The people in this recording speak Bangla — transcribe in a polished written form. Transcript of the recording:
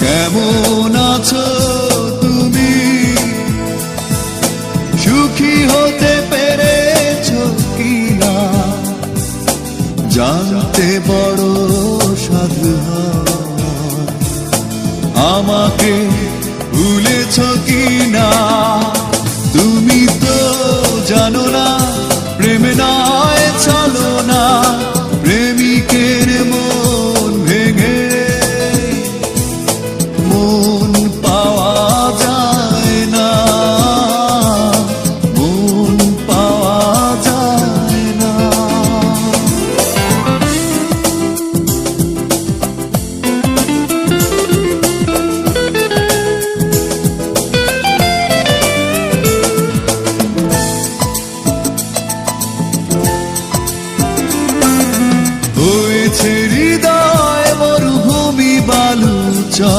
কেমন আছো তুমি, সুখী হতে পেরেছো কিনা, জানতে বড় সাধু হয়। আমাকে ভুলেছো কিনা, তুমি তো জানো না